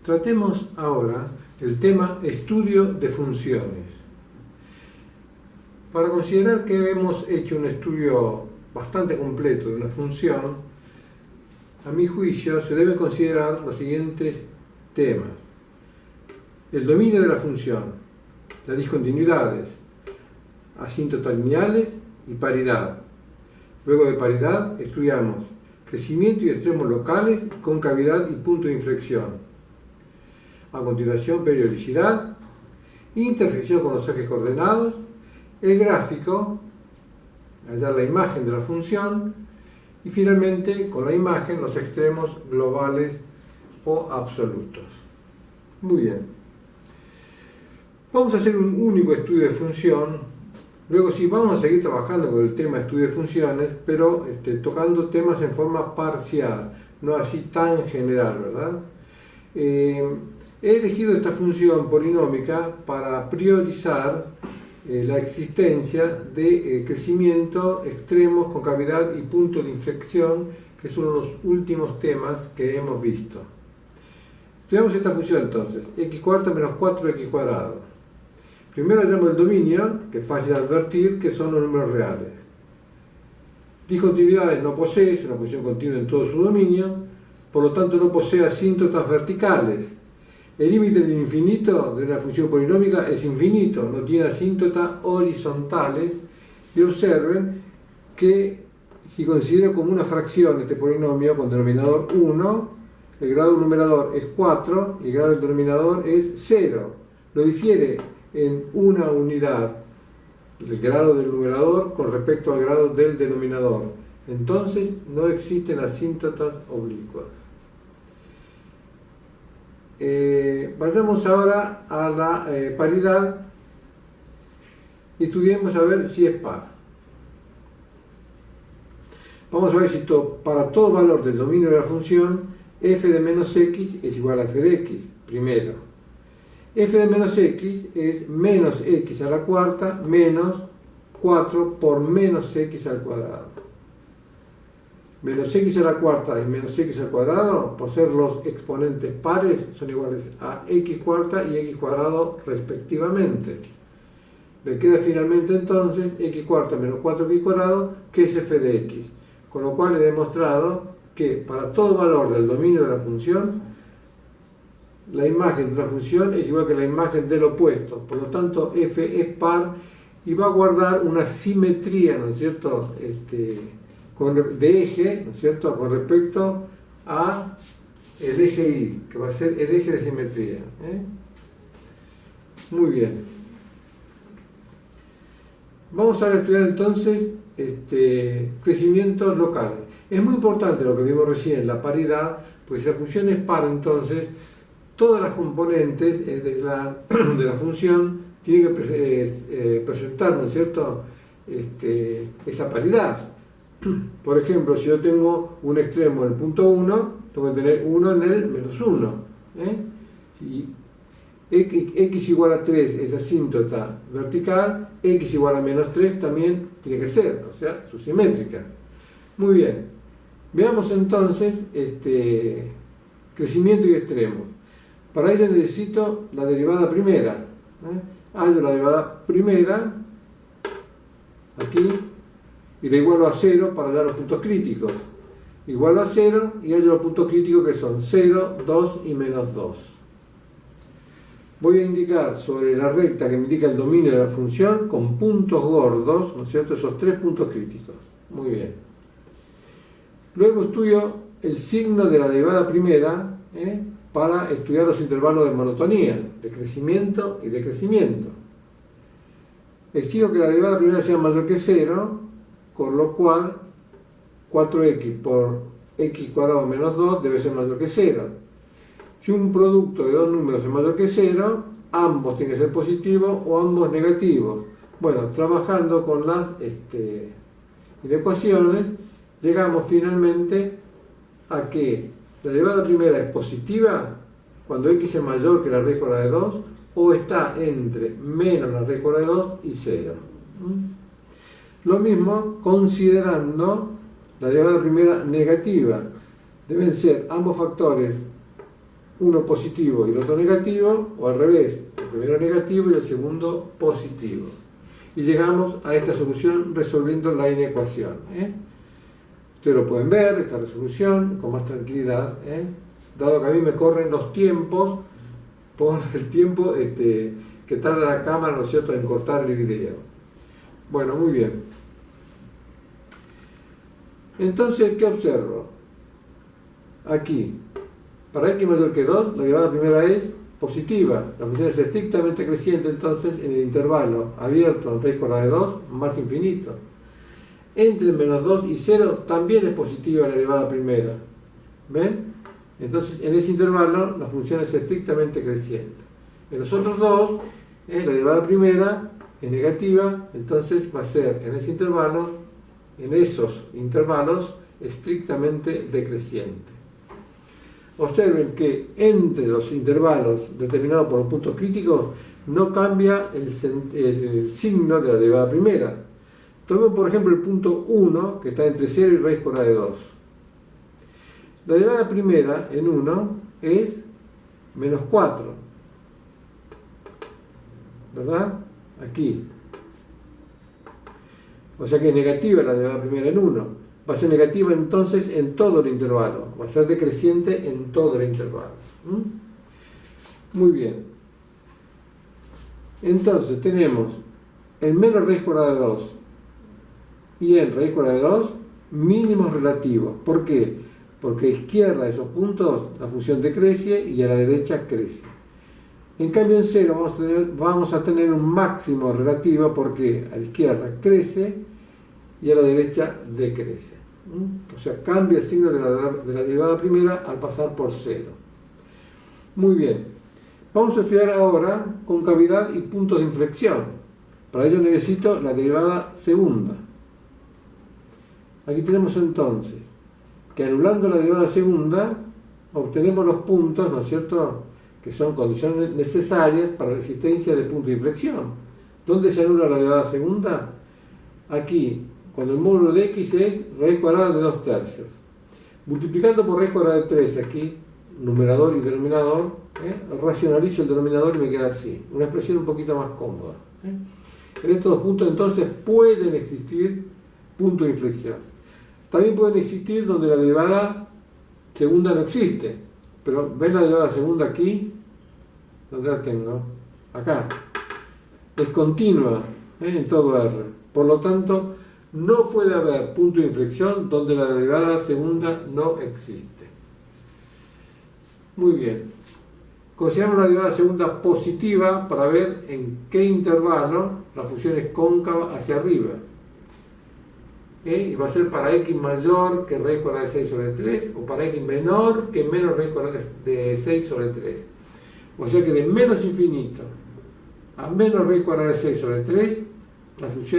Tratemos ahora el tema estudio de funciones. Para considerar que hemos hecho un estudio bastante completo de una función, a mi juicio se deben considerar los siguientes temas: el dominio de la función, las discontinuidades, asíntotas lineales y paridad. Luego de paridad estudiamos crecimiento y extremos locales, concavidad y punto de inflexión. A continuación, periodicidad, intersección con los ejes coordenados, el gráfico, hallar la imagen de la función, y finalmente, con la imagen, los extremos globales o absolutos. Muy bien. Vamos a hacer un único estudio de función. Luego sí, vamos a seguir trabajando con el tema estudio de funciones, pero tocando temas en forma parcial, no así tan general, ¿verdad? He elegido esta función polinómica para priorizar la existencia de crecimiento, extremos, concavidad y punto de inflexión, que son los últimos temas que hemos visto. Estudiamos esta función entonces, x cuarta menos 4x cuadrado. Primero hallamos el dominio, que es fácil de advertir, que son los números reales. Discontinuidades no posee, es una función continua en todo su dominio, por lo tanto no posee asíntotas verticales. El límite del infinito de una función polinómica es infinito, no tiene asíntotas horizontales. Y observen que si considero como una fracción este polinomio con denominador 1, el grado del numerador es 4 y el grado del denominador es 0. Lo difiere en una unidad el grado del numerador con respecto al grado del denominador. Entonces no existen asíntotas oblicuas. Vayamos ahora a la paridad y estudiemos a ver si es par. Vamos a ver si para todo valor del dominio de la función f de menos x es igual a f de x, primero. F de menos x es menos x a la cuarta menos 4 por menos x al cuadrado. Menos x a la cuarta y menos x al cuadrado, por ser los exponentes pares, son iguales a x cuarta y x cuadrado respectivamente. Me queda finalmente entonces x cuarta menos 4x cuadrado, que es f de x. Con lo cual he demostrado que para todo valor del dominio de la función, la imagen de la función es igual que la imagen del opuesto. Por lo tanto, f es par y va a guardar una simetría, ¿no es cierto?, de eje, ¿no es cierto?, con respecto a el eje Y, que va a ser el eje de simetría. Muy bien. Vamos a estudiar entonces crecimientos locales. Es muy importante lo que vimos recién, la paridad, pues si la función es par, entonces todas las componentes de la función tienen que presentar, ¿no es cierto?, esa paridad. Por ejemplo, si yo tengo un extremo en el punto 1, tengo que tener 1 en el menos 1. Si x igual a 3 es asíntota vertical, x igual a menos 3 también tiene que ser, o sea, su simétrica. Muy bien. Veamos entonces crecimiento y extremo. Para ello necesito la derivada primera. Hallo la derivada primera aquí y la igualo a 0 para dar los puntos críticos. Igualo a 0 y hallo los puntos críticos que son 0, 2 y menos 2. Voy a indicar sobre la recta que me indica el dominio de la función con puntos gordos, ¿no es cierto?, esos 3 puntos críticos. Muy bien. Luego estudio el signo de la derivada primera para estudiar los intervalos de monotonía, de crecimiento y de crecimiento. Exijo que la derivada primera sea mayor que 0, con lo cual 4x por x cuadrado menos 2 debe ser mayor que 0. Si un producto de dos números es mayor que 0, ambos tienen que ser positivos o ambos negativos. Bueno, trabajando con las ecuaciones, llegamos finalmente a que la derivada primera es positiva cuando x es mayor que la raíz cuadrada de 2 o está entre menos la raíz cuadrada de 2 y 0. Lo mismo considerando la derivada primera negativa. Deben ser ambos factores uno positivo y el otro negativo, o al revés, el primero negativo y el segundo positivo. Y llegamos a esta solución resolviendo la inecuación. Ustedes lo pueden ver, esta resolución, con más tranquilidad, dado que a mí me corren los tiempos por el tiempo que tarda la cámara, ¿no es cierto?, en cortar el video. Bueno, muy bien. Entonces, ¿qué observo? Aquí, para x mayor que 2, la derivada primera es positiva. La función es estrictamente creciente, entonces, en el intervalo abierto en raíz cuadrada de 2 más infinito. Entre menos 2 y 0 también es positiva la derivada primera. ¿Ven? Entonces, en ese intervalo, la función es estrictamente creciente. En los otros dos, la derivada primera es negativa, entonces va a ser en esos intervalos, estrictamente decreciente. Observen que entre los intervalos determinados por los puntos críticos no cambia el signo de la derivada primera. Tomemos por ejemplo el punto 1, que está entre 0 y raíz cuadrada de 2. La derivada primera en 1 es menos 4, ¿verdad? Aquí. O sea que es negativa la derivada primera en 1. Va a ser negativa entonces en todo el intervalo. Va a ser decreciente en todo el intervalo. Muy bien. Entonces tenemos el menos raíz cuadrada de 2 y el raíz cuadrada de 2 mínimos relativos. ¿Por qué? Porque a izquierda de esos puntos la función decrece y a la derecha crece. En cambio en 0 vamos a tener un máximo relativo porque a la izquierda crece y a la derecha decrece. O sea, cambia el signo de la derivada primera al pasar por 0. Muy bien. Vamos a estudiar ahora concavidad y puntos de inflexión. Para ello necesito la derivada segunda. Aquí tenemos entonces que anulando la derivada segunda obtenemos los puntos, ¿no es cierto?, que son condiciones necesarias para la existencia de punto de inflexión. ¿Dónde se anula la derivada segunda? Aquí, cuando el módulo de x es raíz cuadrada de 2 tercios. Multiplicando por raíz cuadrada de 3 aquí, numerador y denominador, racionalizo el denominador y me queda así. Una expresión un poquito más cómoda. En estos dos puntos entonces pueden existir puntos de inflexión. También pueden existir donde la derivada segunda no existe. Pero ven la derivada segunda aquí, donde la tengo, acá. Es continua en todo R. Por lo tanto, no puede haber punto de inflexión donde la derivada segunda no existe. Muy bien. Consideramos la derivada segunda positiva para ver en qué intervalo la función es cóncava hacia arriba. Y va a ser para x mayor que raíz cuadrada de 6 sobre 3 o para x menor que menos raíz cuadrada de 6 sobre 3. O sea que de menos infinito a menos raíz cuadrada de 6 sobre 3,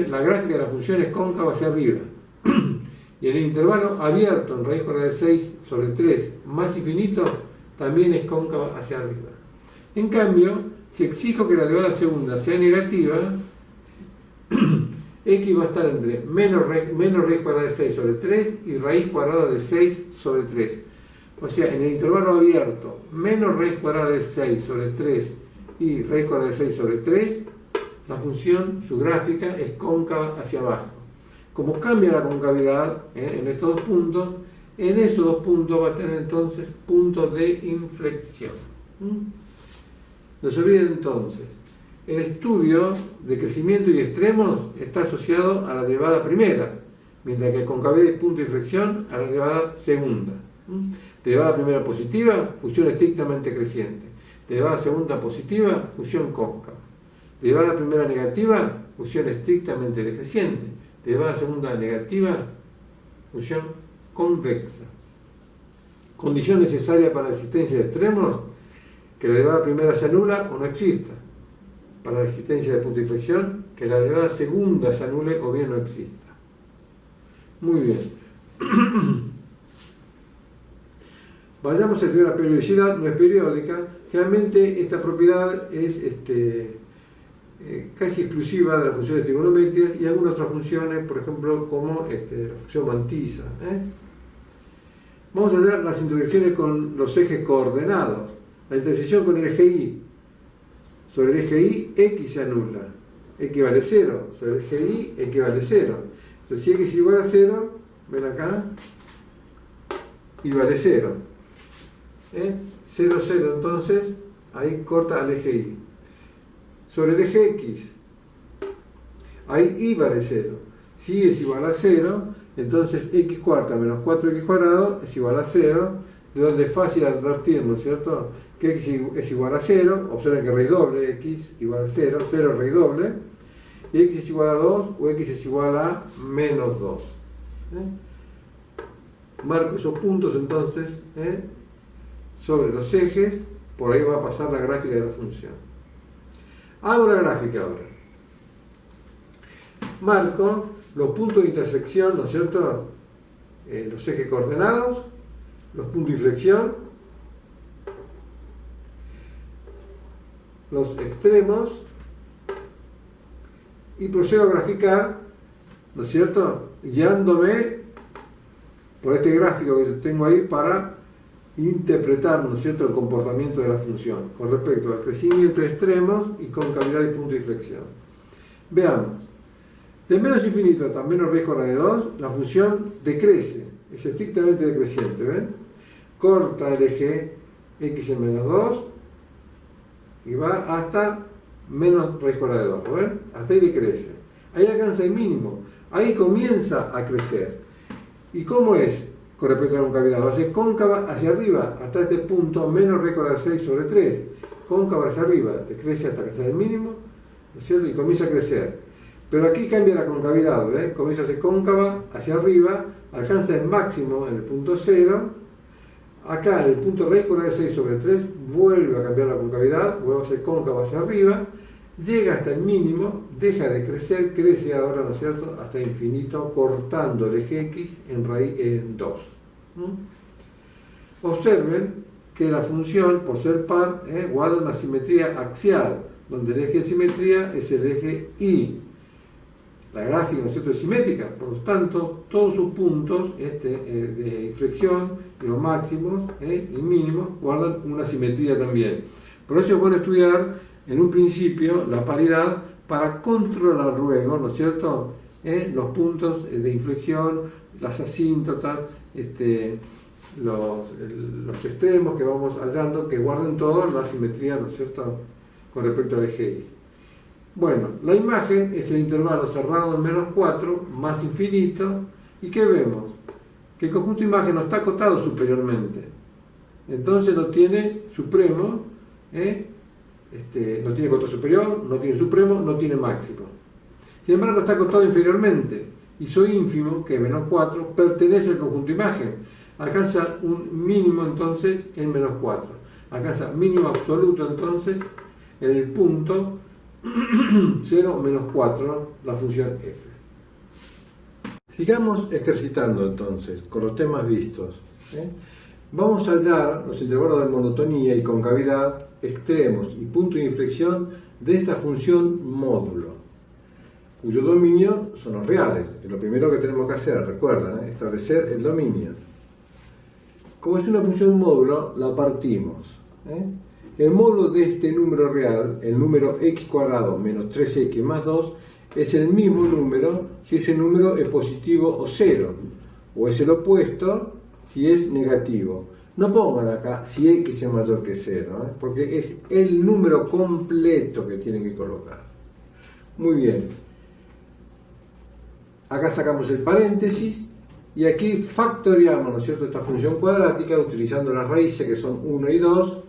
la gráfica de la función es cóncava hacia arriba. Y en el intervalo abierto en raíz cuadrada de 6 sobre 3 más infinito también es cóncava hacia arriba. En cambio, si exijo que la derivada segunda sea negativa, x va a estar entre menos raíz cuadrada de 6 sobre 3 y raíz cuadrada de 6 sobre 3. O sea, en el intervalo abierto, menos raíz cuadrada de 6 sobre 3 y raíz cuadrada de 6 sobre 3, la función, su gráfica, es cóncava hacia abajo. Como cambia la concavidad en estos dos puntos, en esos dos puntos va a tener entonces puntos de inflexión. No se olviden entonces, el estudio de crecimiento y extremos está asociado a la derivada primera, mientras que concavidad y punto de inflexión a la derivada segunda. Derivada primera positiva, función estrictamente creciente. Derivada segunda positiva, función cóncava. Derivada primera negativa, función estrictamente decreciente. Derivada segunda negativa, función convexa. Condición necesaria para la existencia de extremos, que la derivada primera se anula o no exista. Para la existencia de punto de inflexión, que la derivada segunda se anule o bien no exista. Muy bien. Vayamos a estudiar la periodicidad, no es periódica. Generalmente esta propiedad es casi exclusiva de las funciones trigonométricas y algunas otras funciones, por ejemplo, como la función mantisa. Vamos a hacer las introducciones con los ejes coordenados. la intersección con el eje Y sobre el eje Y, X se anula, X vale 0, sobre el eje Y, X vale 0. Entonces si X es igual a 0, ven acá, Y vale 0. 0, 0, entonces ahí corta al eje Y. Sobre el eje X, ahí Y vale 0. Si Y es igual a 0, entonces X cuarta menos 4X cuadrado es igual a 0, de donde es fácil advertir, ¿no es cierto?, que X es igual a 0, observen que raíz doble, X igual a 0, 0 raíz doble, y X es igual a 2 o X es igual a menos 2. Marco esos puntos entonces sobre los ejes, por ahí va a pasar la gráfica de la función. Hago la gráfica ahora. Marco los puntos de intersección, ¿no es cierto?, los ejes coordenados, los puntos de inflexión, los extremos, y procedo a graficar, ¿no es cierto?, guiándome por este gráfico que tengo ahí para interpretar, ¿no es cierto?, el comportamiento de la función con respecto al crecimiento de extremos y concavidad y punto de inflexión. Veamos. De menos infinito hasta menos raíz cuadrada de 2, la función decrece, es estrictamente decreciente, ¿ven? Corta el eje X en menos 2 y va hasta menos raíz cuadrada de 2, ¿ven? Hasta ahí decrece. Ahí alcanza el mínimo, ahí comienza a crecer. ¿Y cómo es con respecto a la concavidad? Va a ser cóncava hacia arriba, hasta este punto, menos raíz cuadrada de 6 sobre 3. Cóncava hacia arriba, decrece hasta alcanzar el mínimo, ¿no es cierto?, y comienza a crecer. Pero aquí cambia la concavidad, ¿ves? Comienza a ser cóncava hacia arriba, alcanza el máximo en el punto 0. Acá en el punto raíz cuadrada de 6 sobre 3 vuelve a cambiar la concavidad, vuelve a ser cóncava hacia arriba, llega hasta el mínimo, deja de crecer, crece ahora, ¿no es cierto?, hasta infinito, cortando el eje X en 2. Observen que la función, por ser par, guarda una simetría axial, donde el eje de simetría es el eje Y. La gráfica, ¿no es cierto?, es simétrica, por lo tanto, todos sus puntos de inflexión, los máximos y mínimos, guardan una simetría también. Por eso es bueno estudiar en un principio la paridad para controlar luego, ¿no es cierto?, los puntos de inflexión, las asíntotas, los extremos que vamos hallando, que guarden todos la simetría, ¿no es cierto?, con respecto al eje Y. Bueno, la imagen es el intervalo cerrado en menos 4 más infinito, y ¿qué vemos? Que el conjunto de imagen no está acotado superiormente, entonces no tiene supremo, no tiene coto superior, no tiene supremo, no tiene máximo. Sin embargo está acotado inferiormente, y soy ínfimo, que menos 4 pertenece al conjunto de imagen, alcanza un mínimo entonces en menos 4, alcanza mínimo absoluto entonces en el punto 0 menos 4, la función f. Sigamos ejercitando entonces con los temas vistos. Vamos a hallar los intervalos de monotonía y concavidad, extremos y punto de inflexión de esta función módulo, cuyo dominio son los reales. Es lo primero que tenemos que hacer, recuerden, establecer el dominio. Como es una función módulo, la partimos. El módulo de este número real, el número x cuadrado menos 3x más 2, es el mismo número si ese número es positivo o 0, o es el opuesto si es negativo. No pongan acá si x es mayor que 0, porque es el número completo que tienen que colocar. Muy bien. Acá sacamos el paréntesis y aquí factoriamos, ¿no es cierto?, esta función cuadrática utilizando las raíces que son 1 y 2.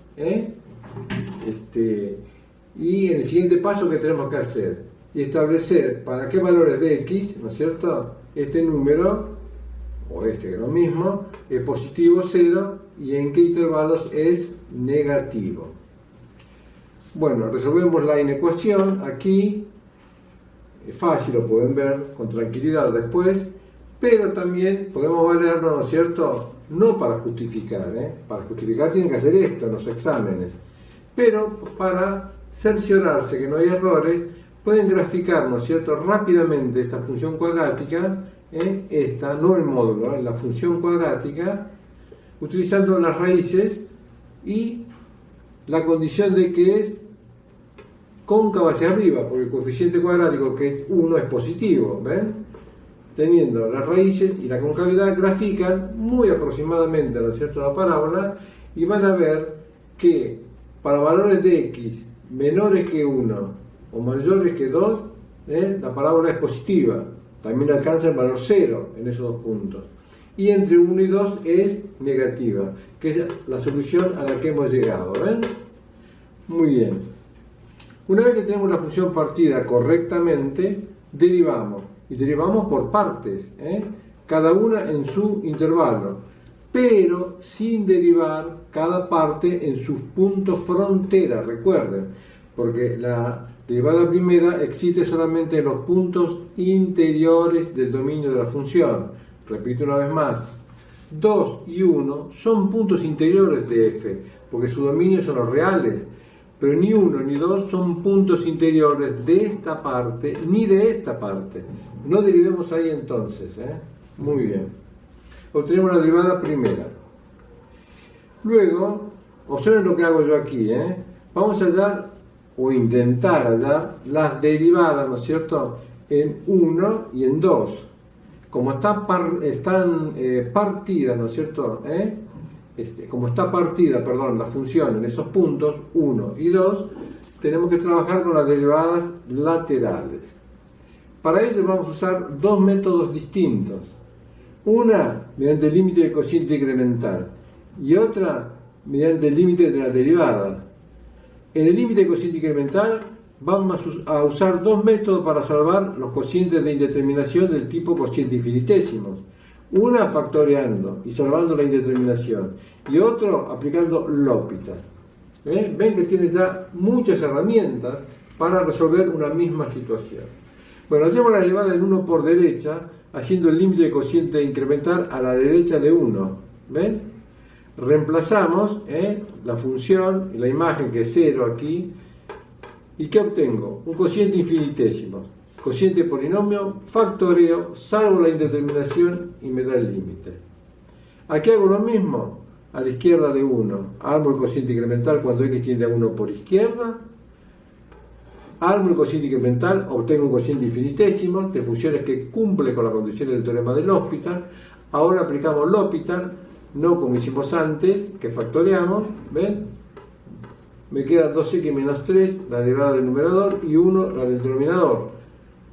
Y en el siguiente paso, ¿qué tenemos que hacer? Y establecer para qué valores de x, ¿no es cierto?, este número, o que es lo mismo, es positivo 0 y en qué intervalos es negativo. Bueno, resolvemos la inecuación aquí. Es fácil, lo pueden ver con tranquilidad después, pero también podemos valernos, ¿no es cierto?, no para justificar, para justificar tienen que hacer esto en los exámenes, pero para cerciorarse que no hay errores, pueden graficar, ¿no es cierto?, rápidamente esta función cuadrática, esta, no el módulo, la función cuadrática, utilizando las raíces y la condición de que es cóncava hacia arriba, porque el coeficiente cuadrático, que es 1, es positivo, ¿ven? Teniendo las raíces y la concavidad, grafican muy aproximadamente, ¿no es cierto?, la parábola, y van a ver que para valores de x menores que 1 o mayores que 2, la parábola es positiva, también alcanza el valor 0 en esos dos puntos, y entre 1 y 2 es negativa, que es la solución a la que hemos llegado, ¿ven? Muy bien. Una vez que tenemos la función partida correctamente, derivamos, y derivamos por partes, cada una en su intervalo, pero sin derivar cada parte en sus puntos frontera, recuerden, porque la derivada primera existe solamente en los puntos interiores del dominio de la función. Repito una vez más, 2 y 1 son puntos interiores de f, porque su dominio son los reales, pero ni 1 ni 2 son puntos interiores de esta parte ni de esta parte. No derivemos ahí entonces, Muy bien. Obtenemos la derivada primera. Luego, observen lo que hago yo aquí, Vamos a hallar, o intentar hallar, las derivadas, ¿no es cierto?, en 1 y en 2. Como están partidas, ¿no es cierto?, como está partida, la función en esos puntos 1 y 2, tenemos que trabajar con las derivadas laterales. Para ello vamos a usar dos métodos distintos. Una mediante el límite de cociente incremental y otra mediante el límite de la derivada. En el límite de cociente incremental vamos a usar dos métodos para salvar los cocientes de indeterminación del tipo cociente infinitésimos. Una factoreando y salvando la indeterminación, y otro aplicando L'Hopital. Ven que tiene ya muchas herramientas para resolver una misma situación. Bueno, hacemos la derivada en 1 por derecha, haciendo el límite de cociente incremental a la derecha de 1. ¿Ven? Reemplazamos la función y la imagen, que es 0 aquí. ¿Y qué obtengo? Un cociente infinitésimo. Cociente polinomio, factoreo, salvo la indeterminación y me da el límite. Aquí hago lo mismo, a la izquierda de 1. Armo el cociente incremental cuando x tiende a 1 por izquierda. Armo el cociente incremental, obtengo un cociente infinitésimo de funciones que cumple con las condiciones del teorema de L'Hopital. Ahora aplicamos L'Hopital, no como hicimos antes, que factoreamos, ¿ven? Me queda 2x menos 3, la derivada del numerador, y 1, la del denominador.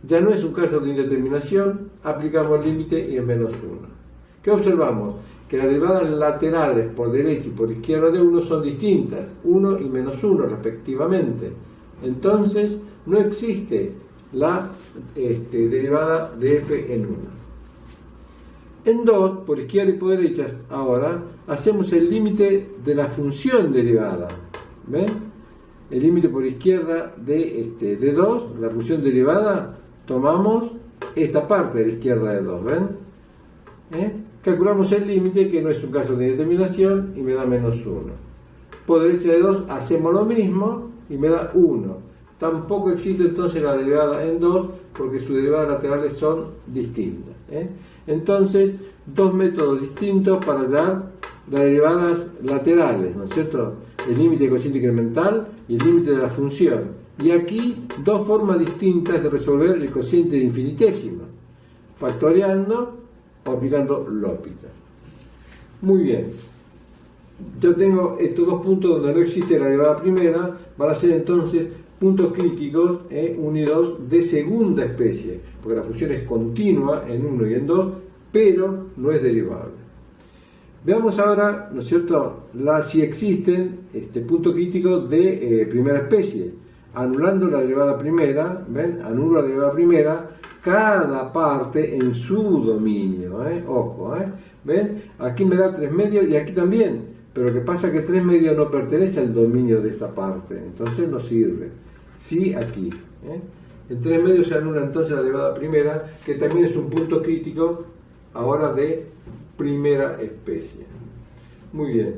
Ya no es un caso de indeterminación, aplicamos el límite y es menos 1. ¿Qué observamos? Que las derivadas laterales por derecha y por izquierda de 1 son distintas, 1 y menos 1 respectivamente. Entonces no existe la derivada de f en 1. En 2, por izquierda y por derecha, ahora hacemos el límite de la función derivada. ¿Ven? El límite por izquierda de 2, la función derivada, tomamos esta parte de la izquierda de 2, ¿ven? Calculamos el límite, que no es un caso de indeterminación, y me da menos 1. Por derecha de 2 hacemos lo mismo y me da 1. Tampoco existe entonces la derivada en 2, porque sus derivadas laterales son distintas. Entonces, dos métodos distintos para dar las derivadas laterales, ¿no es cierto? El límite de cociente incremental y el límite de la función. Y aquí dos formas distintas de resolver el cociente de infinitésimo, factoreando o aplicando L'Hopital. Muy bien. Yo tengo estos dos puntos donde no existe la derivada primera, van a ser entonces puntos críticos 1 y 2 de segunda especie, porque la función es continua en 1 y en 2, pero no es derivable. Veamos ahora, ¿no es cierto?, si existen puntos críticos de primera especie. Anulando la derivada primera, ¿ven? Anulo la derivada primera, cada parte en su dominio, ojo, ¿ven? Aquí me da 3 medios y aquí también, pero lo que pasa es que 3 medios no pertenece al dominio de esta parte, entonces no sirve. Sí aquí. En 3 medios se anula entonces la derivada primera, que también es un punto crítico ahora de primera especie. Muy bien.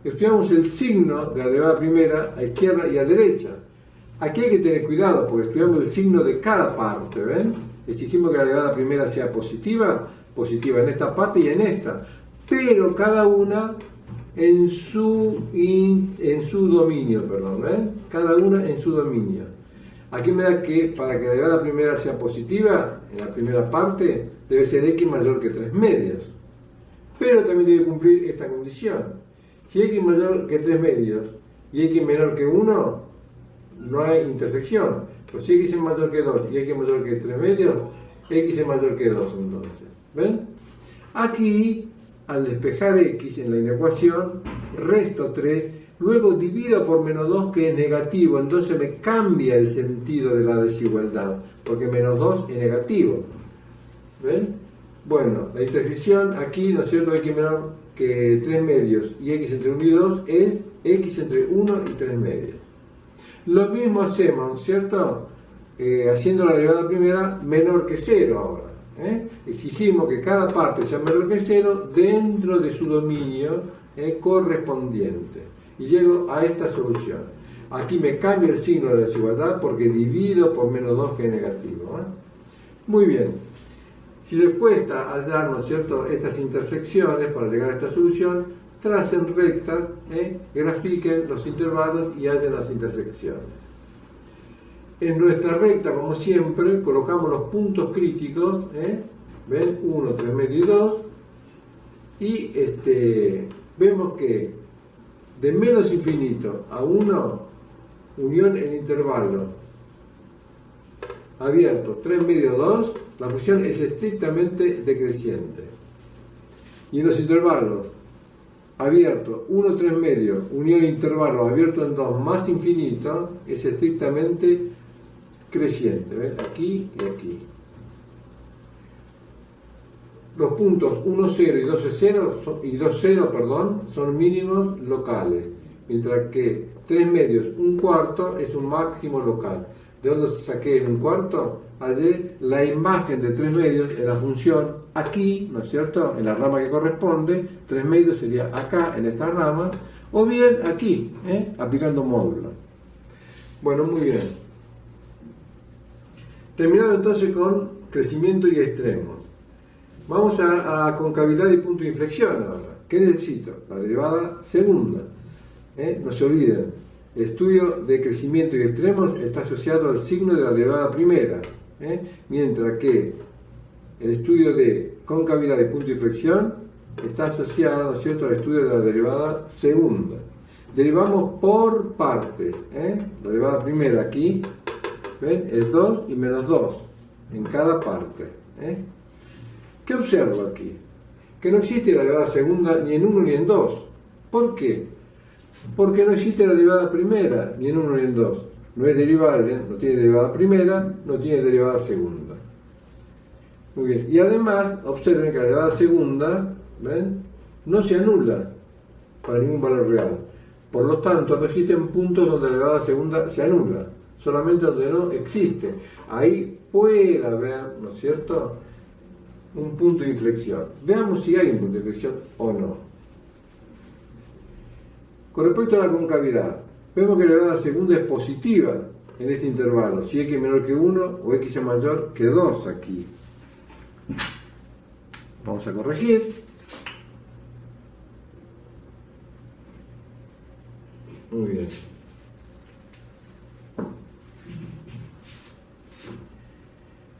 Estudiamos el signo de la derivada primera a izquierda y a derecha. Aquí hay que tener cuidado porque estudiamos el signo de cada parte, ¿ven? Exigimos que la derivada primera sea positiva en esta parte y en esta, pero cada una en su dominio, perdón, cada una en su dominio. Aquí me da que para que la derivada primera sea positiva, en la primera parte, debe ser x mayor que 3 medios. Pero también debe cumplir esta condición. Si x mayor que 3 medios y x menor que 1, no hay intersección. Pues si x es mayor que 2 y x es mayor que 3 medios, x es mayor que 2 entonces. ¿Ven? Aquí, al despejar x en la inecuación, resto 3, luego divido por menos 2 que es negativo, entonces me cambia el sentido de la desigualdad, porque menos 2 es negativo. ¿Ven? Bueno, la intersección aquí, ¿no es cierto?, x menor que 3 medios y x entre 1 y 2 es x entre 1 y 3 medios. Lo mismo hacemos, ¿no es cierto?, haciendo la derivada primera menor que 0 ahora. Exigimos que cada parte sea menor que 0 dentro de su dominio correspondiente. Y llego a esta solución. Aquí me cambia el signo de la desigualdad porque divido por menos 2 que es negativo. Muy bien. Si les cuesta hallar, ¿no es cierto?, estas intersecciones para llegar a esta solución, tracen rectas, grafiquen los intervalos y hallen las intersecciones. En nuestra recta, como siempre, colocamos los puntos críticos, ¿ven? 1, 3 medios y 2, y vemos que de menos infinito a 1, unión en intervalo abierto 3 medios 2, la función es estrictamente decreciente. Y en los intervalos abierto 1, 3 medios, unión intervalo abierto en 2 más infinito, es estrictamente creciente. ¿Ven? Aquí y aquí. Los puntos 1, 0 y 2, 0 son mínimos locales, mientras que 3 medios, 1/4 es un máximo local. ¿De dónde saqué el 1/4? Hallé la imagen de 3 medios en la función aquí, ¿no es cierto?, en la rama que corresponde. 3 medios sería acá, en esta rama, o bien aquí, aplicando módulo. Bueno, muy bien. Terminado entonces con crecimiento y extremos. Vamos a concavidad y punto de inflexión ahora. ¿Qué necesito? La derivada segunda. No se olviden, el estudio de crecimiento y extremos está asociado al signo de la derivada primera, mientras que el estudio de concavidad y punto de inflexión está asociado, ¿no es cierto?, al estudio de la derivada segunda. Derivamos por partes. La derivada primera aquí, ¿ven?, es 2 y menos 2 en cada parte. ¿Qué observo aquí? Que no existe la derivada segunda ni en 1 ni en 2. ¿Por qué? Porque no existe la derivada primera ni en 1 ni en 2. No es derivable, no tiene derivada primera, no tiene derivada segunda. Muy bien. Y además, observen que la derivada segunda, ¿ven?, no se anula para ningún valor real. Por lo tanto, no existen puntos donde la derivada segunda se anula, solamente donde no existe. Ahí puede haber, ¿no es cierto?, un punto de inflexión. Veamos si hay un punto de inflexión o no. Con respecto a la concavidad, vemos que la derivada segunda es positiva en este intervalo, si x es menor que 1 o x es mayor que 2 aquí. Vamos a corregir. Muy bien.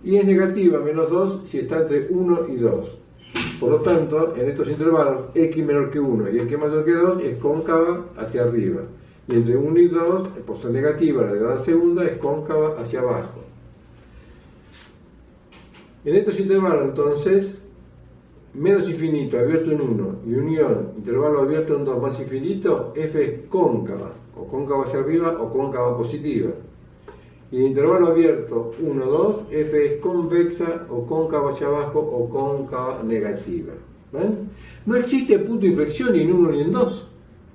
Y es negativa, menos 2, si está entre 1 y 2. Por lo tanto, en estos intervalos, x menor que 1 y x mayor que 2 es cóncava hacia arriba. Y entre 1 y 2, por ser negativa, la derivada segunda es cóncava hacia abajo. En estos intervalos, entonces, menos infinito abierto en 1 y unión intervalo abierto en 2 más infinito, f es cóncava, o cóncava hacia arriba o cóncava positiva. Y en intervalo abierto 1, 2, f es convexa o cóncava hacia abajo o cóncava negativa. ¿Ven? No existe punto de inflexión ni en 1 ni en 2.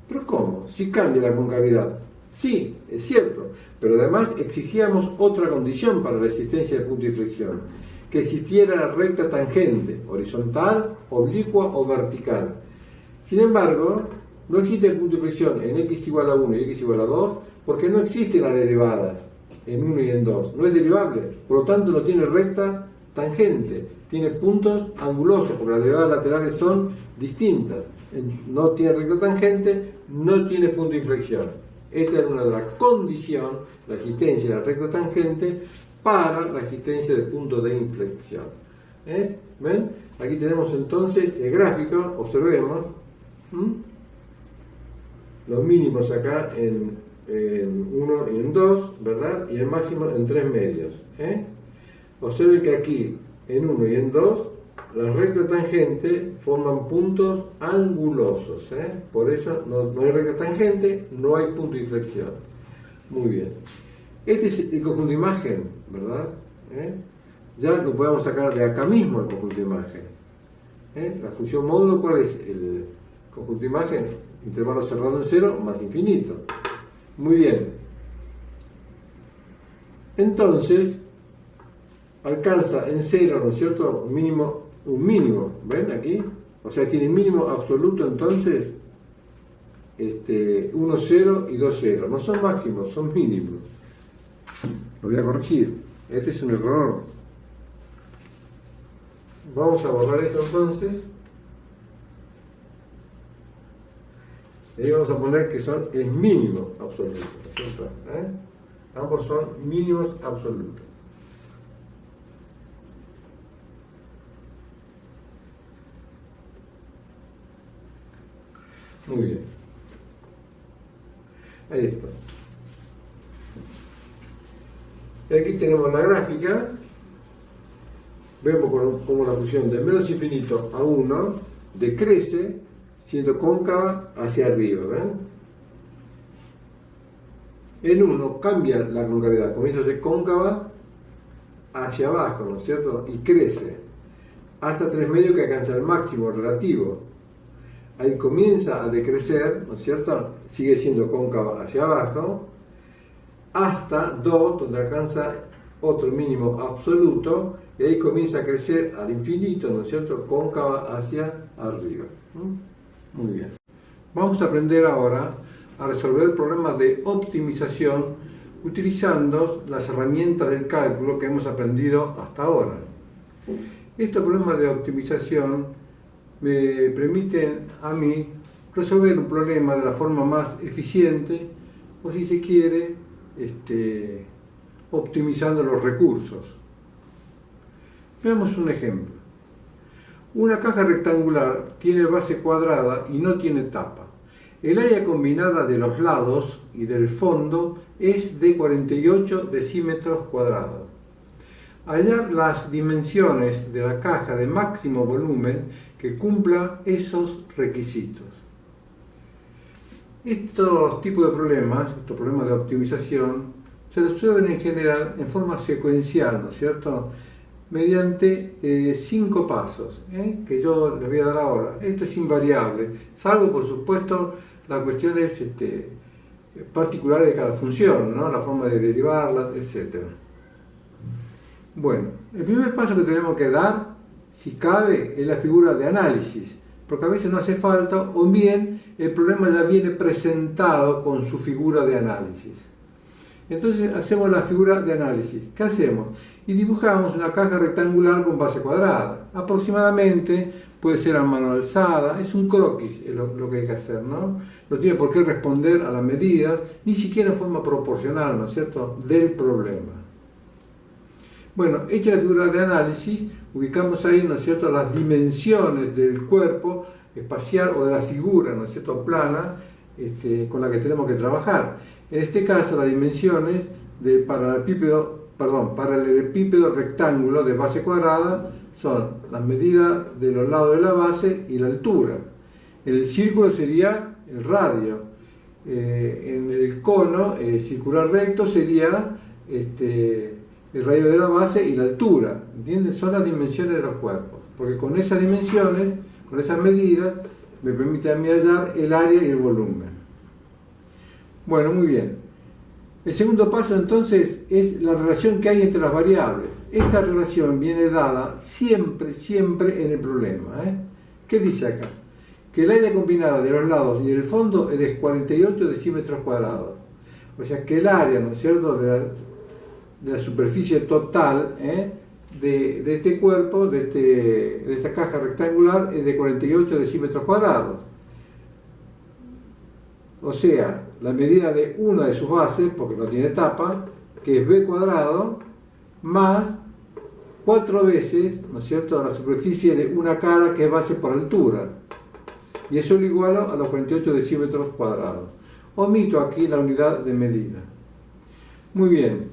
¿Pero cómo? Si cambia la concavidad. Sí, es cierto, pero además exigíamos otra condición para la existencia del punto de inflexión, que existiera la recta tangente, horizontal, oblicua o vertical. Sin embargo, no existe el punto de inflexión en x igual a 1 y x igual a 2 porque no existen las derivadas en 1 y en 2. No es derivable, por lo tanto no tiene recta tangente, tiene puntos angulosos porque las derivadas laterales son distintas. no tiene recta tangente, no tiene punto de inflexión. Esta es una de las condiciones, la existencia de la recta tangente para la existencia del punto de inflexión. ¿Ven? Aquí tenemos entonces el gráfico, observemos. Los mínimos acá en 1 y en 2, ¿verdad? Y el máximo en 3 medios. Observen que aquí, en 1 y en 2, las rectas tangentes forman puntos angulosos. Por eso no hay recta tangente, no hay punto de inflexión. Muy bien. Este es el conjunto de imagen, ¿verdad? Ya lo podemos sacar de acá mismo el conjunto de imagen. La función módulo, ¿cuál es el conjunto de imagen? Intervalo cerrado en 0 más infinito. Muy bien. Entonces, alcanza en 0, ¿no es cierto? Un mínimo, ¿ven aquí? O sea, tiene mínimo absoluto entonces 1, 0 y 2, 0. No son máximos, son mínimos. Lo voy a corregir. Este es un error. Vamos a borrar esto entonces. Y ahí vamos a poner que es mínimo absoluto, ¿no es cierto? Ambos son mínimos absolutos. Muy bien. Ahí está. Y aquí tenemos la gráfica. Vemos cómo la función de menos infinito a 1 decrece siendo cóncava hacia arriba. ¿Ven? En 1 cambia la concavidad, comienza a ser cóncava hacia abajo, ¿no es cierto? Y crece hasta 3 medios que alcanza el máximo relativo. Ahí comienza a decrecer, ¿no es cierto? Sigue siendo cóncava hacia abajo, hasta 2, donde alcanza otro mínimo absoluto, y ahí comienza a crecer al infinito, ¿no es cierto? Cóncava hacia arriba. Muy bien. Vamos a aprender ahora a resolver problemas de optimización utilizando las herramientas del cálculo que hemos aprendido hasta ahora. Estos problemas de optimización me permiten a mí resolver un problema de la forma más eficiente, o si se quiere, optimizando los recursos. Veamos un ejemplo. Una caja rectangular tiene base cuadrada y no tiene tapa. El área combinada de los lados y del fondo es de 48 decímetros cuadrados. Hallar las dimensiones de la caja de máximo volumen que cumpla esos requisitos. Estos tipos de problemas, estos problemas de optimización, se resuelven en general en forma secuencial, ¿no es cierto? Mediante 5 pasos, que yo les voy a dar ahora. Esto es invariable, salvo por supuesto las cuestiones particulares de cada función, ¿no? La forma de derivarlas, etc. Bueno, el primer paso que tenemos que dar, si cabe, es la figura de análisis, porque a veces no hace falta, o bien el problema ya viene presentado con su figura de análisis. Entonces hacemos la figura de análisis. ¿Qué hacemos? Y dibujamos una caja rectangular con base cuadrada. Aproximadamente puede ser a mano alzada, es un croquis lo que hay que hacer, ¿no? No tiene por qué responder a las medidas, ni siquiera en forma proporcional, ¿no es cierto?, del problema. Bueno, hecha la figura de análisis, ubicamos ahí, ¿no es cierto?, las dimensiones del cuerpo espacial o de la figura, ¿no es cierto?, plana, con la que tenemos que trabajar. En este caso, las dimensiones de paralelepípedo rectángulo de base cuadrada son las medidas de los lados de la base y la altura. El círculo sería el radio. En el cono circular recto sería el radio de la base y la altura. ¿Entienden? Son las dimensiones de los cuerpos. Porque con esas dimensiones, con esas medidas, me permite a mí hallar el área y el volumen. Bueno, muy bien. El segundo paso entonces es la relación que hay entre las variables. Esta relación viene dada siempre en el problema. ¿Qué dice acá? Que el área combinada de los lados y del fondo es de 48 decímetros cuadrados. O sea que el área, ¿no es cierto?, de la superficie total de este cuerpo, de esta caja rectangular, es de 48 decímetros cuadrados. o sea, la medida de una de sus bases, porque no tiene tapa, que es b cuadrado, más 4 veces, ¿no es cierto?, la superficie de una cara que es base por altura. Y eso lo igualo a los 48 decímetros cuadrados. Omito aquí la unidad de medida. Muy bien.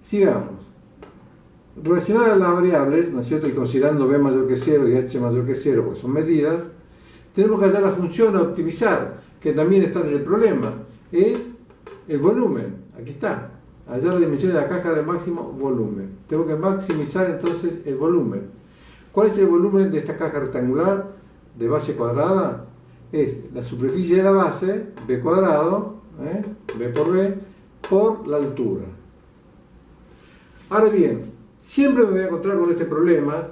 Sigamos. Relacionadas a las variables, ¿no es cierto?, y considerando b mayor que 0 y h mayor que 0, porque son medidas, tenemos que hallar la función a optimizar, que también está en el problema. Es el volumen. Aquí está. Hallar las dimensiones de la caja de máximo volumen. Tengo que maximizar entonces el volumen. ¿Cuál es el volumen de esta caja rectangular de base cuadrada? Es la superficie de la base, b cuadrado, b por b, por la altura. Ahora bien, siempre me voy a encontrar con este problema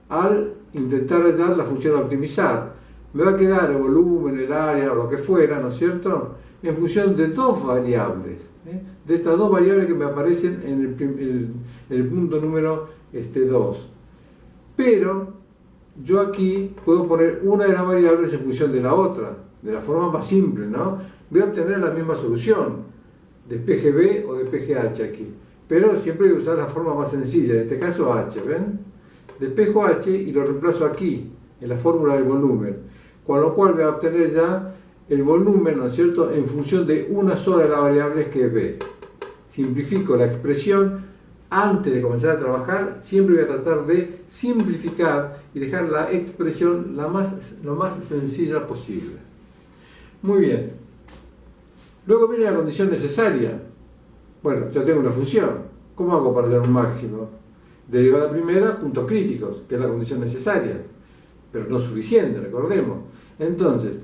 al intentar hallar la función a optimizar. Me va a quedar el volumen, el área o lo que fuera, ¿no es cierto?, en función de dos variables. De estas dos variables que me aparecen en el punto número 2. Pero yo aquí puedo poner una de las variables en función de la otra, de la forma más simple, ¿no? Voy a obtener la misma solución, despeje B o despeje H aquí. Pero siempre voy a usar la forma más sencilla, en este caso H, ¿ven? Despejo H y lo reemplazo aquí, en la fórmula del volumen. Con lo cual voy a obtener ya el volumen, ¿no es cierto?, en función de una sola de las variables que es B. Simplifico la expresión. Antes de comenzar a trabajar, siempre voy a tratar de simplificar y dejar la expresión lo más sencilla posible. Muy bien. Luego viene la condición necesaria. Bueno, ya tengo una función. ¿Cómo hago para hallar un máximo? Derivada primera, puntos críticos, que es la condición necesaria, pero no suficiente, recordemos. Entonces,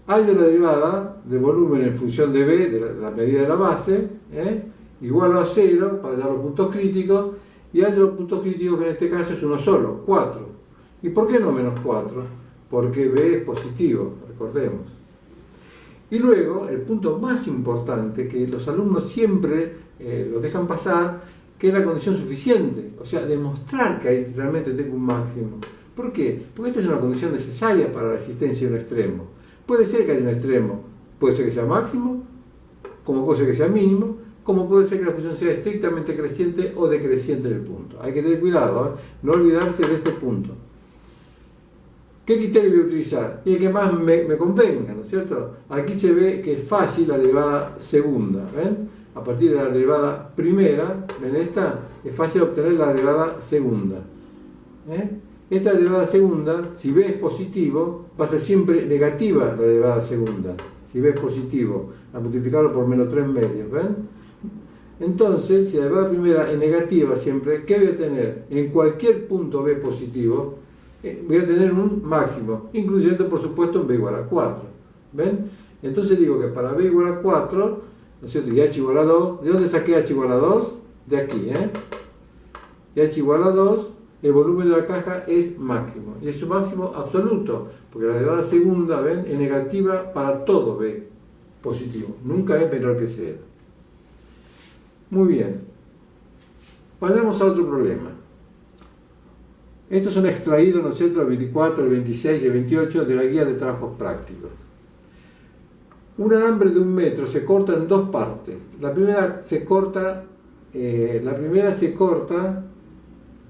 hallo la derivada de volumen en función de B, de la medida de la base, igual a 0 para hallar los puntos críticos, y hallo los puntos críticos que en este caso es uno solo, 4. ¿Y por qué no menos 4? Porque B es positivo, recordemos. Y luego, el punto más importante, que los alumnos siempre lo dejan pasar, que es la condición suficiente, o sea, demostrar que ahí realmente tengo un máximo. ¿Por qué? Porque esta es una condición necesaria para la existencia de un extremo. Puede ser que haya un extremo, puede ser que sea máximo, como puede ser que sea mínimo, como puede ser que la función sea estrictamente creciente o decreciente del punto. Hay que tener cuidado, no olvidarse de este punto. ¿Qué criterio voy a utilizar? Y el que más me convenga, ¿no es cierto? Aquí se ve que es fácil la derivada segunda, ¿ven? A partir de la derivada primera, ¿ven esta? Es fácil obtener la derivada segunda. Esta derivada segunda, si B es positivo, va a ser siempre negativa la derivada segunda. Si B es positivo, a multiplicarlo por menos 3 medios, ¿ven? Entonces, si la derivada primera es negativa siempre, ¿qué voy a tener? En cualquier punto B positivo, voy a tener un máximo, incluyendo por supuesto un B igual a 4. ¿Ven? Entonces digo que para B igual a 4, ¿no es cierto? Y H igual a 2, ¿de dónde saqué H igual a 2? De aquí, Y H igual a 2, el volumen de la caja es máximo. Y es su máximo absoluto, porque la derivada segunda, ¿ven?, es negativa para todo B positivo. Nunca es menor que 0. Muy bien. Vayamos a otro problema. Estos son extraídos, ¿no es cierto?, el 24, el 26 y el 28 de la guía de trabajos prácticos. Un alambre de 1 metro se corta en dos partes. La primera se corta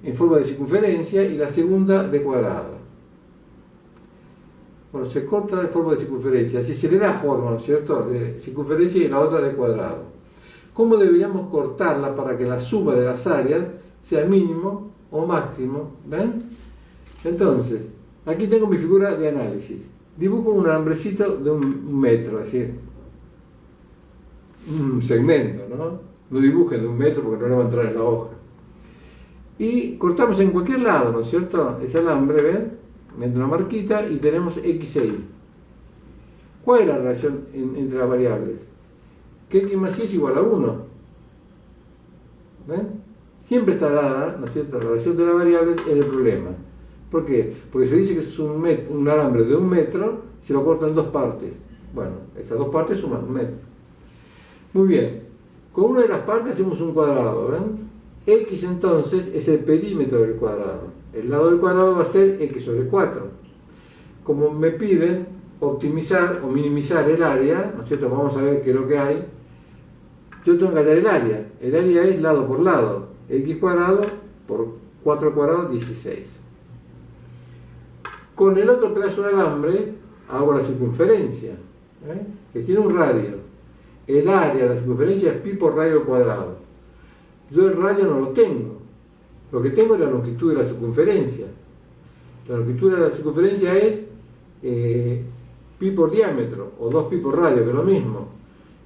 en forma de circunferencia y la segunda de cuadrado. Bueno, se corta de forma de circunferencia, así se le da forma, ¿no es cierto?, de circunferencia y la otra de cuadrado. ¿Cómo deberíamos cortarla para que la suma de las áreas sea mínimo o máximo? ¿Ven? Entonces, aquí tengo mi figura de análisis. Dibujo un alambrecito de 1 metro, es decir, un segmento, ¿no? No dibujen de 1 metro porque no le va a entrar en la hoja. Y cortamos en cualquier lado, ¿no es cierto?, ese alambre, ¿ven? Meto una marquita y tenemos X e Y. ¿Cuál es la relación entre las variables? Que X más Y es igual a 1. ¿Ven? Siempre está dada, ¿no es cierto?, la relación de las variables en el problema. ¿Por qué? Porque se dice que es un alambre de 1 metro, se lo corta en dos partes. Bueno, estas dos partes suman 1 metro. Muy bien. Con una de las partes hacemos un cuadrado, ¿ven? X entonces es el perímetro del cuadrado. El lado del cuadrado va a ser X sobre 4. Como me piden, optimizar o minimizar el área, ¿no es cierto? Vamos a ver qué es lo que hay. Yo tengo que hallar el área. El área es lado por lado. X cuadrado por 4 al cuadrado, 16. Con el otro pedazo de alambre hago la circunferencia, que tiene un radio. El área de la circunferencia es pi por radio cuadrado. Yo el radio no lo tengo. Lo que tengo es la longitud de la circunferencia. La longitud de la circunferencia es pi por diámetro, o 2pi por radio, que es lo mismo.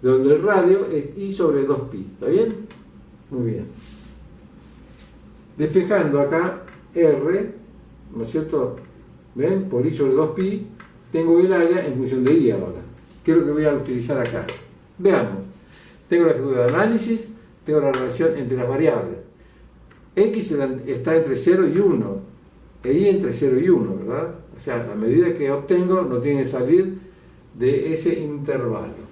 Donde el radio es i sobre 2pi. ¿Está bien? Muy bien. Despejando acá r, ¿no es cierto? ¿Ven? Por i sobre 2pi, tengo el área en función de i ahora. ¿Qué es lo que voy a utilizar acá? Veamos. Tengo la figura de análisis, tengo la relación entre las variables. X está entre 0 y 1, e y entre 0 y 1, ¿verdad? O sea, la medida que obtengo no tiene que salir de ese intervalo.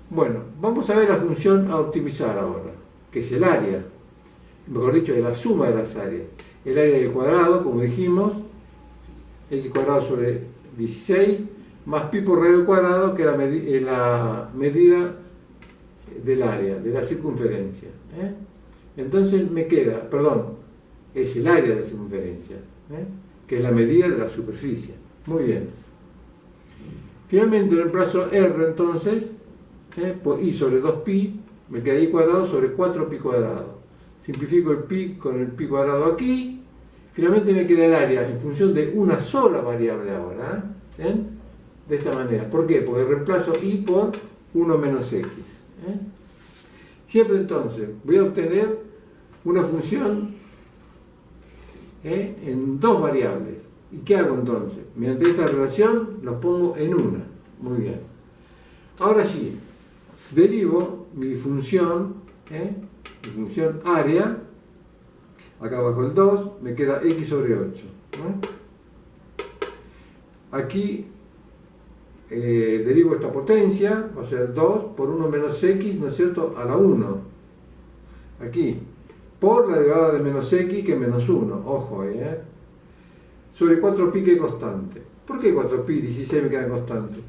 Bueno, vamos a ver la función a optimizar ahora, que es el área, mejor dicho, de la suma de las áreas. El área del cuadrado, como dijimos, x cuadrado sobre 16, más pi por radio cuadrado, que es la medida del área, de la circunferencia. Entonces me queda, perdón, es el área de la circunferencia, que es la medida de la superficie. Muy bien. Finalmente, en el plazo r, entonces, por i sobre 2pi, me queda i cuadrado sobre 4pi cuadrado. Simplifico el pi con el pi cuadrado aquí. Finalmente me queda el área en función de una sola variable ahora. De esta manera. ¿Por qué? Porque reemplazo i por 1 menos x. Siempre entonces voy a obtener una función en dos variables. ¿Y qué hago entonces? Mediante esta relación los pongo en una. Muy bien. Ahora sí, derivo mi función área. Acá abajo el 2, me queda x sobre 8. Aquí derivo esta potencia, va a ser 2 por 1 menos x, ¿no es cierto?, a la 1. Aquí, por la derivada de menos x, que es menos 1, ojo, sobre 4pi, que es constante. ¿Por qué 4pi? 16 me queda constante.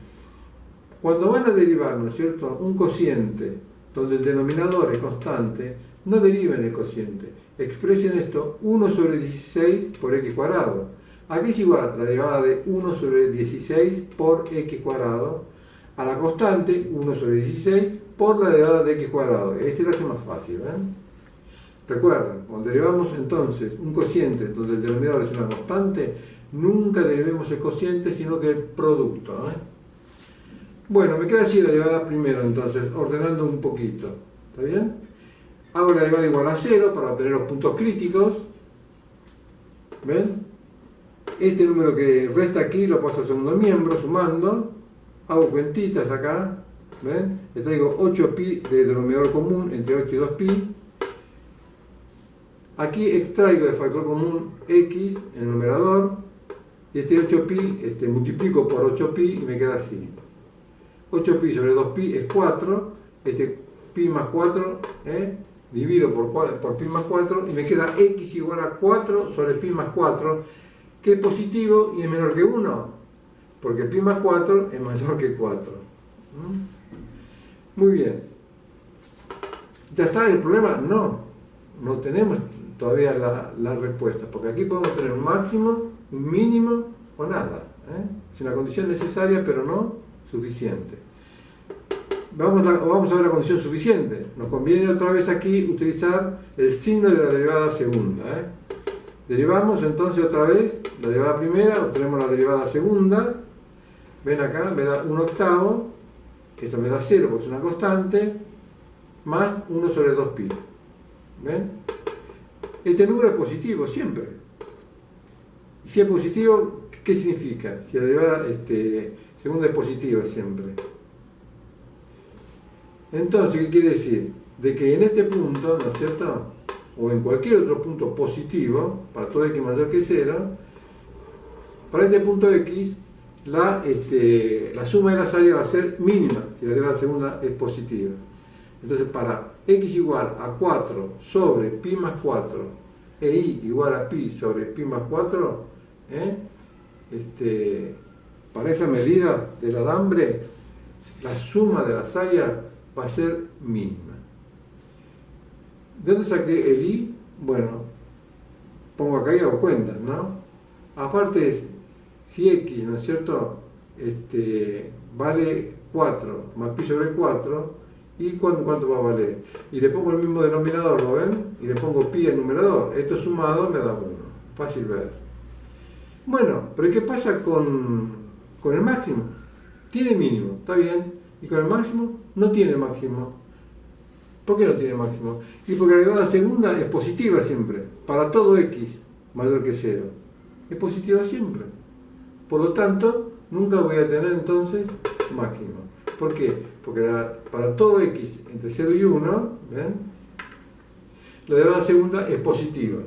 Cuando van a derivar, ¿no es cierto?, un cociente donde el denominador es constante, no deriven el cociente. Expresen esto 1 sobre 16 por x cuadrado. Aquí es igual la derivada de 1 sobre 16 por x cuadrado a la constante 1 sobre 16 por la derivada de x cuadrado. Este lo hace más fácil. Recuerden, cuando derivamos entonces un cociente donde el denominador es una constante, nunca derivemos el cociente sino que el producto. Bueno, me queda así la derivada primero, entonces, ordenando un poquito. ¿Está bien? Hago la derivada igual a 0 para obtener los puntos críticos. ¿Ven? Este número que resta aquí lo paso al segundo miembro, sumando. Hago cuentitas acá. ¿Ven? Le traigo 8pi de denominador común entre 8 y 2pi. Aquí extraigo el factor común x en el numerador. Y este 8pi multiplico por 8pi y me queda así. 8pi sobre 2pi es 4. Este pi más 4, divido por pi más 4 y me queda x igual a 4 sobre pi más 4, que es positivo y es menor que 1, porque pi más 4 es mayor que 4. Muy bien. ¿Ya está el problema? No tenemos todavía la respuesta, porque aquí podemos tener un máximo, un mínimo o nada. Es una condición necesaria, pero no suficiente. Vamos a ver la condición suficiente. Nos conviene otra vez aquí utilizar el signo de la derivada segunda. Derivamos entonces otra vez la derivada primera, obtenemos la derivada segunda. Ven acá, me da 1/8, que esto me da 0 porque es una constante, más 1 sobre 2pi. ¿Ven? Este número es positivo siempre. Y si es positivo, ¿qué significa? Si la derivada segunda es positiva siempre. Entonces, ¿qué quiere decir? De que en este punto, ¿no es cierto?, o en cualquier otro punto positivo, para todo x mayor que 0, para este punto x, la suma de las áreas va a ser mínima, si la derivada segunda es positiva. Entonces, para x igual a 4 sobre pi más 4 e y igual a pi sobre pi más 4, para esa medida del alambre, la suma de las áreas va a ser mínima. ¿De dónde saqué el I? Bueno, pongo acá y hago cuentas, ¿no? Aparte, si X, ¿no es cierto?, vale 4 más pi sobre 4, ¿y cuánto va a valer? Y le pongo el mismo denominador, ¿lo ven? Y le pongo pi en numerador. Esto sumado me da 1. Fácil ver. Bueno, pero ¿qué pasa con el máximo? Tiene mínimo, está bien. Y con el máximo no tiene máximo. ¿Por qué no tiene máximo? Y porque la derivada segunda es positiva siempre. Para todo x mayor que 0. Es positiva siempre. Por lo tanto, nunca voy a tener entonces máximo. ¿Por qué? Porque para todo x entre 0 y 1, ¿ven?, la derivada segunda es positiva.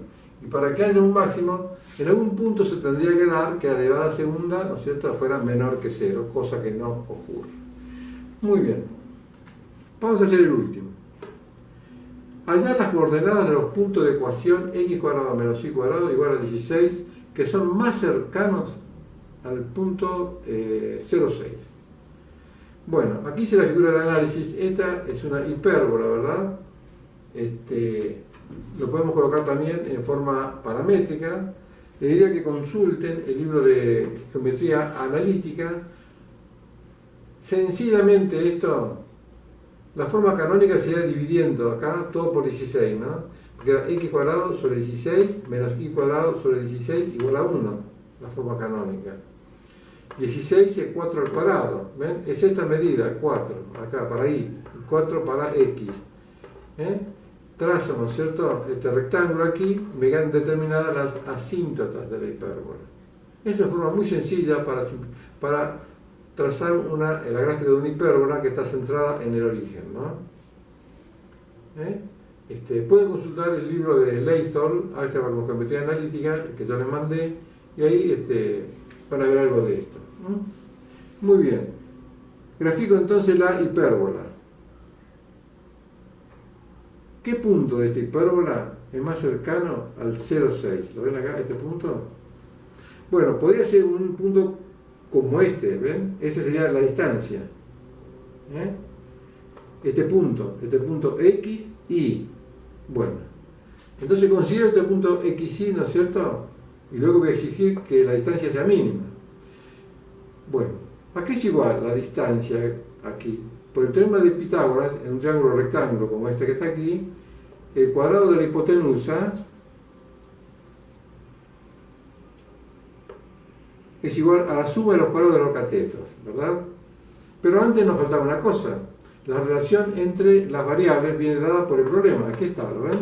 Y para que haya un máximo, en algún punto se tendría que dar que la derivada segunda, ¿no es cierto?, fuera menor que 0, cosa que no ocurre. Muy bien. Vamos a hacer el último. Hallar las coordenadas de los puntos de ecuación x cuadrado menos y cuadrado igual a 16, que son más cercanos al punto 0,6. Bueno, aquí hice la figura de análisis. Esta es una hipérbola, ¿verdad? Lo podemos colocar también en forma paramétrica. Les diría que consulten el libro de geometría analítica. Sencillamente esto, la forma canónica sería dividiendo acá todo por 16, ¿no? Queda x cuadrado sobre 16 menos y cuadrado sobre 16 igual a 1, la forma canónica. 16 es 4 al cuadrado, ¿ven? Es esta medida, 4, acá para y, y 4 para x. Trazo, ¿no es cierto?, este rectángulo aquí, me quedan determinadas las asíntotas de la hipérbola. Es una forma muy sencilla para trazar la gráfica de una hipérbola que está centrada en el origen, ¿no? Pueden consultar el libro de Leithol, Álgebra con geometría analítica, que yo les mandé, y ahí van a ver algo de esto. Muy bien. Grafico entonces la hipérbola. ¿Qué punto de esta hipérbola es más cercano al 0,6? ¿Lo ven acá, este punto? Bueno, podría ser un punto como este, ¿ven? Esa sería la distancia. Este punto X, Y. Bueno, entonces considero este punto XY, ¿no es cierto? Y luego voy a exigir que la distancia sea mínima. Bueno, ¿a qué es igual la distancia aquí? Por el teorema de Pitágoras, en un triángulo rectángulo como este que está aquí, el cuadrado de la hipotenusa es igual a la suma de los cuadrados de los catetos, ¿verdad? Pero antes nos faltaba una cosa. La relación entre las variables viene dada por el problema. Aquí está, ¿lo ven?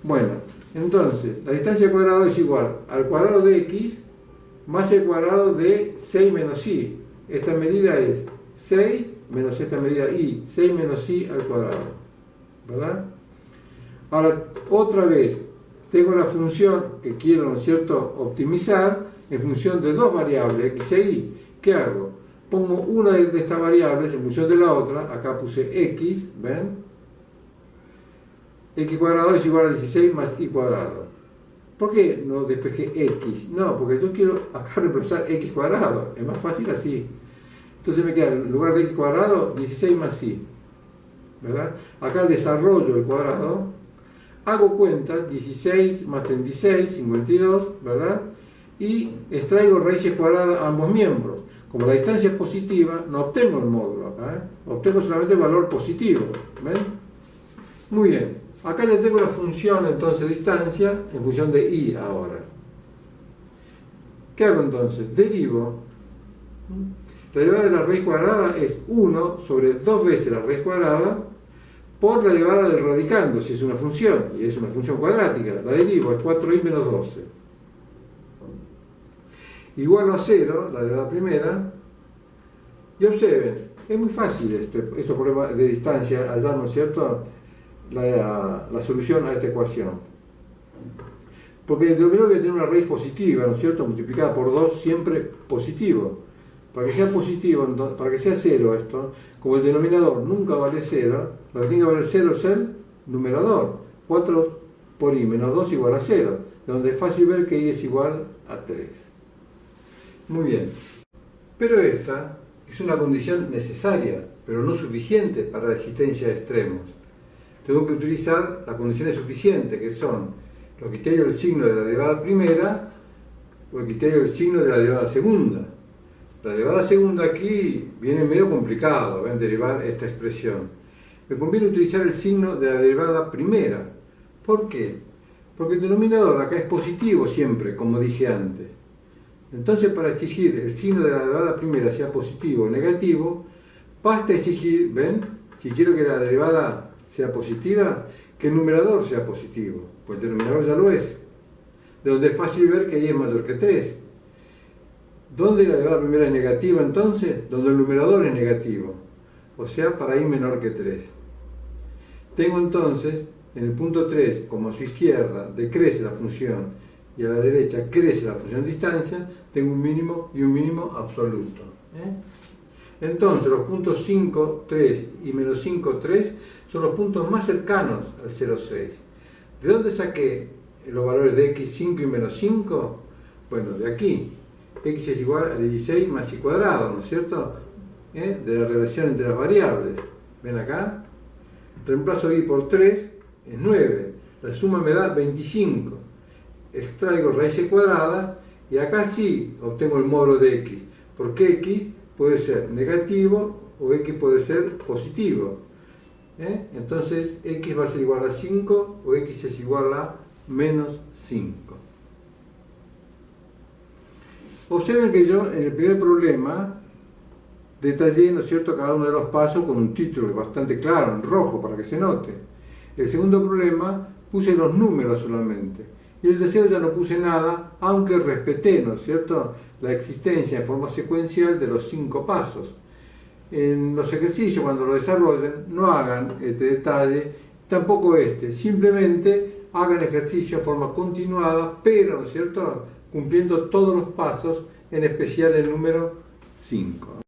Bueno, entonces, la distancia al cuadrado es igual al cuadrado de x más el cuadrado de 6 menos y. Esta medida es 6 menos esta medida y. 6 menos y al cuadrado, ¿verdad? Ahora, otra vez, tengo la función que quiero, ¿no es cierto?, optimizar en función de dos variables, x e y. ¿Qué hago? Pongo una de estas variables en función de la otra. Acá puse x, ¿ven? X cuadrado es igual a 16 más y cuadrado. ¿Por qué no despejé x? No, porque yo quiero acá reemplazar x cuadrado. Es más fácil así. Entonces me queda en lugar de x cuadrado 16 más y, ¿verdad? Acá desarrollo el cuadrado. Hago cuenta, 16 más 36, 52, ¿verdad? Y extraigo raíces cuadradas a ambos miembros. Como la distancia es positiva, no obtengo el módulo acá, obtengo solamente el valor positivo. ¿Ven? Muy bien. Acá ya tengo la función entonces distancia en función de y ahora. ¿Qué hago entonces? Derivo. La derivada de la raíz cuadrada es 1 sobre 2 veces la raíz cuadrada por la derivada del radicando, si es una función, y es una función cuadrática. La derivo es 4i menos 12. Igual a 0, la derivada primera. Y observen, es muy fácil estos problemas de distancia, hallar, ¿no es cierto?, la solución a esta ecuación. Porque el denominador voy a tener una raíz positiva, ¿no es cierto?, multiplicada por 2, siempre positivo. Para que sea positivo, para que sea 0 esto, como el denominador nunca vale 0, lo que tiene que valer 0 es el numerador. 4 por i menos 2 igual a 0, donde es fácil ver que i es igual a 3. Muy bien. Pero esta es una condición necesaria, pero no suficiente para la existencia de extremos. Tengo que utilizar las condiciones suficientes, que son los criterios del signo de la derivada primera o el criterio del signo de la derivada segunda. La derivada segunda aquí viene medio complicado, ven, derivar esta expresión. Me conviene utilizar el signo de la derivada primera. ¿Por qué? Porque el denominador acá es positivo siempre, como dije antes. Entonces, para exigir el signo de la derivada primera sea positivo o negativo, basta exigir, ¿ven? Si quiero que la derivada sea positiva, que el numerador sea positivo, pues el denominador ya lo es. De donde es fácil ver que y es mayor que 3. ¿Dónde la derivada primera es negativa entonces? Donde el numerador es negativo, o sea, para i menor que 3. Tengo entonces, en el punto 3, como a su izquierda decrece la función y a la derecha crece la función distancia, tengo un mínimo y un mínimo absoluto. Entonces los puntos 5, 3 y menos 5, 3 son los puntos más cercanos al 0, 6. ¿De dónde saqué los valores de x, 5 y menos 5? Bueno, de aquí. X es igual a 16 más y cuadrado, ¿no es cierto? De la relación entre las variables. ¿Ven acá? Reemplazo y por 3, es 9. La suma me da 25. Extraigo raíces cuadradas y acá sí obtengo el módulo de x, porque x puede ser negativo o x puede ser positivo. Entonces x va a ser igual a 5 o x es igual a menos 5. Observen que yo en el primer problema detallé, ¿no es cierto?, cada uno de los pasos con un título bastante claro, en rojo, para que se note. El segundo problema puse los números solamente. Y el tercero ya no puse nada, aunque respeté, ¿no es cierto?, la existencia en forma secuencial de los 5 pasos. En los ejercicios, cuando lo desarrollen, no hagan este detalle, tampoco este. Simplemente hagan ejercicio en forma continuada, pero, ¿no es cierto?, cumpliendo todos los pasos, en especial el número 5.